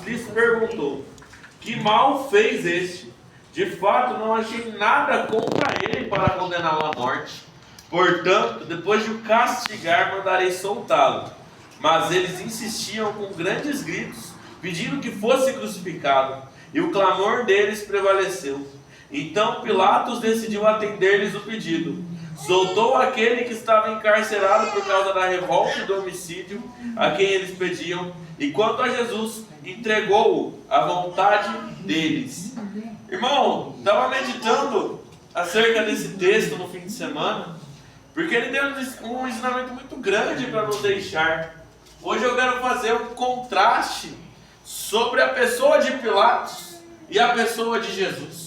lhes perguntou: que mal fez este? De fato, não achei nada contra ele para condená-lo à morte. Portanto, depois de o castigar, mandarei soltá-lo. Mas eles insistiam com grandes gritos, pedindo que fosse crucificado. E o clamor deles prevaleceu. Então Pilatos decidiu atender-lhes o pedido. Soltou aquele que estava encarcerado por causa da revolta e do homicídio a quem eles pediam, e quanto a Jesus, entregou-o à vontade deles. Irmão, estava meditando acerca desse texto no fim de semana, porque ele deu um ensinamento muito grande para nos deixar. Hoje eu quero fazer um contraste sobre a pessoa de Pilatos e a pessoa de Jesus.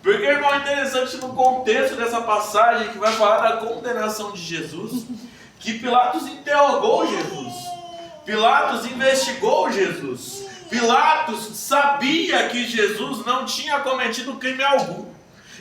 Porque, irmão, é interessante no contexto dessa passagem que vai falar da condenação de Jesus, que Pilatos interrogou Jesus, Pilatos investigou Jesus, Pilatos sabia que Jesus não tinha cometido crime algum,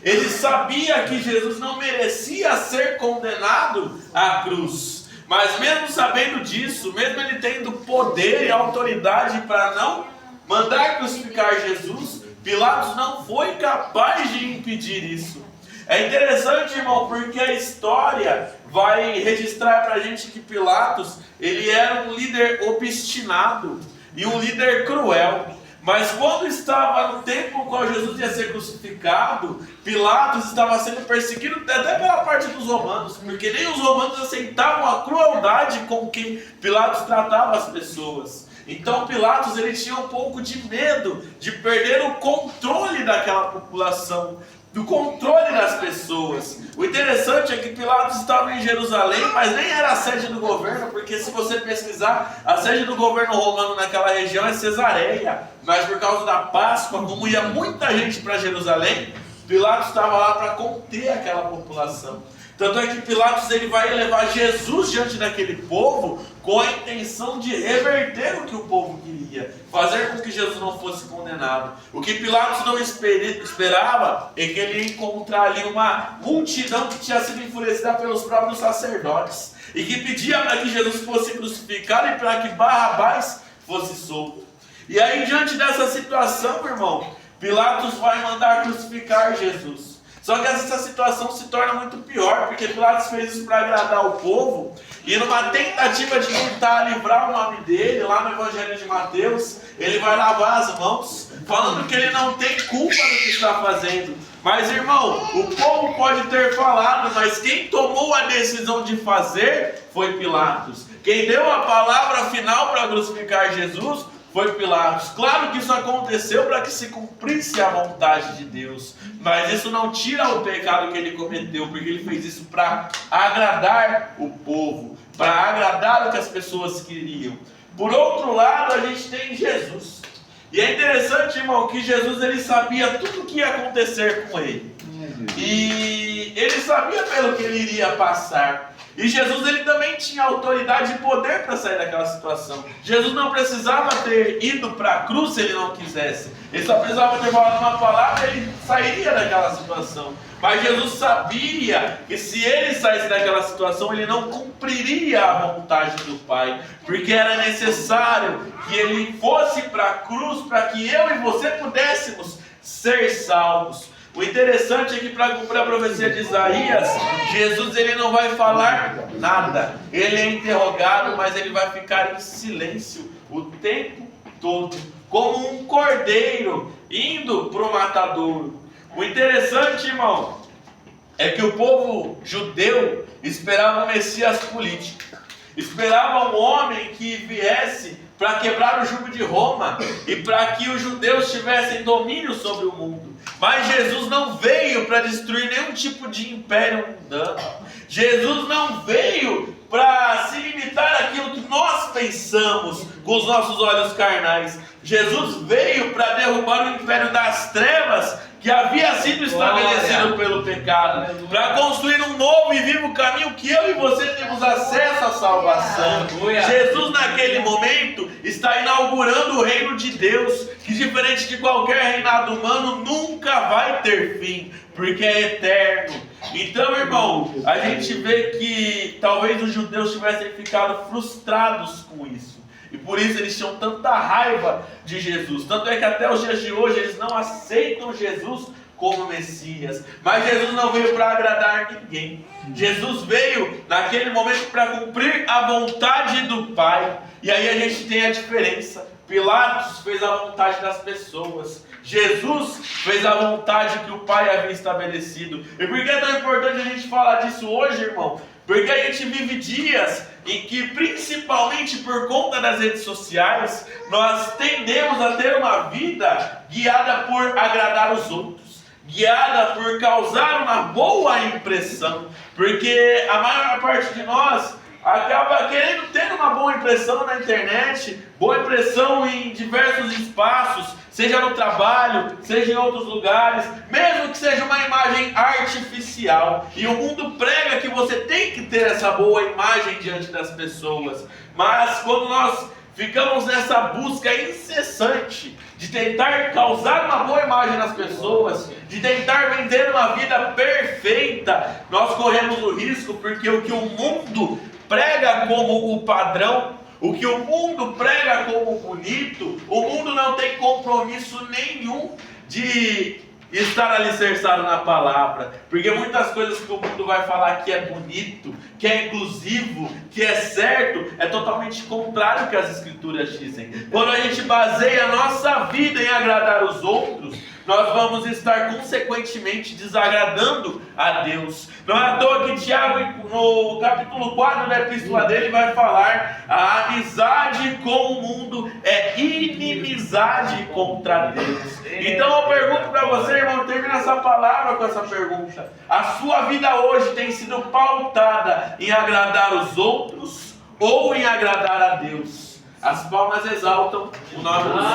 ele sabia que Jesus não merecia ser condenado à cruz, mas mesmo sabendo disso, mesmo ele tendo poder e autoridade para não mandar crucificar Jesus, Pilatos não foi capaz de impedir isso. É interessante, irmão, porque a história vai registrar para a gente que Pilatos, ele era um líder obstinado e um líder cruel. Mas quando estava no tempo qual Jesus ia ser crucificado, Pilatos estava sendo perseguido até pela parte dos romanos, porque nem os romanos aceitavam a crueldade com que Pilatos tratava as pessoas. Então Pilatos ele tinha um pouco de medo de perder o controle daquela população, do controle das pessoas. O interessante é que Pilatos estava em Jerusalém, mas nem era a sede do governo, porque se você pesquisar, a sede do governo romano naquela região é Cesareia. Mas por causa da Páscoa, como ia muita gente para Jerusalém, Pilatos estava lá para conter aquela população. Tanto é que Pilatos ele vai levar Jesus diante daquele povo com a intenção de reverter o que o povo queria, fazer com que Jesus não fosse condenado. O que Pilatos não esperava é que ele ia encontrar ali uma multidão que tinha sido enfurecida pelos próprios sacerdotes e que pedia para que Jesus fosse crucificado e para que Barrabás fosse solto. E aí, diante dessa situação, irmão, Pilatos vai mandar crucificar Jesus. Só que essa situação se torna muito pior, porque Pilatos fez isso para agradar o povo, e numa tentativa de tentar livrar o nome dele, lá no Evangelho de Mateus, ele vai lavar as mãos, falando que ele não tem culpa do que está fazendo. Mas, irmão, o povo pode ter falado, mas quem tomou a decisão de fazer foi Pilatos. Quem deu a palavra final para crucificar Jesus foi Pilatos. Claro que isso aconteceu para que se cumprisse a vontade de Deus, mas isso não tira o pecado que ele cometeu, porque ele fez isso para agradar o povo, para agradar o que as pessoas queriam. Por outro lado, a gente tem Jesus. E é interessante, irmão, que Jesus ele sabia tudo o que ia acontecer com ele. E ele sabia pelo que ele iria passar. E Jesus ele também tinha autoridade e poder para sair daquela situação. Jesus não precisava ter ido para a cruz se ele não quisesse. Ele só precisava ter falado uma palavra e ele sairia daquela situação. Mas Jesus sabia que se ele saísse daquela situação, ele não cumpriria a vontade do Pai. Porque era necessário que ele fosse para a cruz para que eu e você pudéssemos ser salvos. O interessante é que para cumprir a profecia de Isaías, Jesus ele não vai falar nada. Ele é interrogado, mas ele vai ficar em silêncio o tempo todo, como um cordeiro indo para o matadouro. O interessante, irmão, é que o povo judeu esperava um Messias político. Esperava um homem que viesse para quebrar o jugo de Roma e para que os judeus tivessem domínio sobre o mundo. Mas Jesus não veio para destruir nenhum tipo de império mundano. Jesus não veio para se limitar àquilo que nós pensamos com os nossos olhos carnais. Jesus veio para derrubar o império das trevas que havia sido estabelecido pelo pecado, para construir um novo e vivo caminho que eu e você temos acesso à salvação. Jesus naquele momento está inaugurando o reino de Deus, que diferente de qualquer reinado humano nunca vai ter fim, porque é eterno. Então, irmão, a gente vê que talvez os judeus tivessem ficado frustrados com isso. E por isso eles tinham tanta raiva de Jesus. Tanto é que até os dias de hoje eles não aceitam Jesus como Messias. Mas Jesus não veio para agradar ninguém. Jesus veio naquele momento para cumprir a vontade do Pai. E aí a gente tem a diferença. Pilatos fez a vontade das pessoas. Jesus fez a vontade que o Pai havia estabelecido. E por que é tão importante a gente falar disso hoje, irmão? Porque a gente vive dias em que, principalmente por conta das redes sociais, nós tendemos a ter uma vida guiada por agradar os outros, guiada por causar uma boa impressão, porque a maior parte de nós acaba querendo ter uma boa impressão na internet, boa impressão em diversos espaços, seja no trabalho, seja em outros lugares, mesmo que seja uma imagem artificial. E o mundo prega que você tem que ter essa boa imagem diante das pessoas. Mas quando nós ficamos nessa busca incessante de tentar causar uma boa imagem nas pessoas, de tentar vender uma vida perfeita, nós corremos o risco, porque o que o mundo prega como o padrão, o que o mundo prega como bonito, o mundo não tem compromisso nenhum de estar alicerçado na palavra, porque muitas coisas que o mundo vai falar que é bonito, que é inclusivo, que é certo, é totalmente contrário ao que as escrituras dizem. Quando a gente baseia a nossa vida em agradar os outros, nós vamos estar consequentemente desagradando a Deus. Não é à toa que Tiago, no capítulo 4 da epístola dele, vai falar: a amizade com o mundo é inimizade contra Deus. Então eu pergunto para você, irmão, termina essa palavra com essa pergunta: a sua vida hoje tem sido pautada em agradar os outros ou em agradar a Deus? As palmas exaltam o nome do Senhor.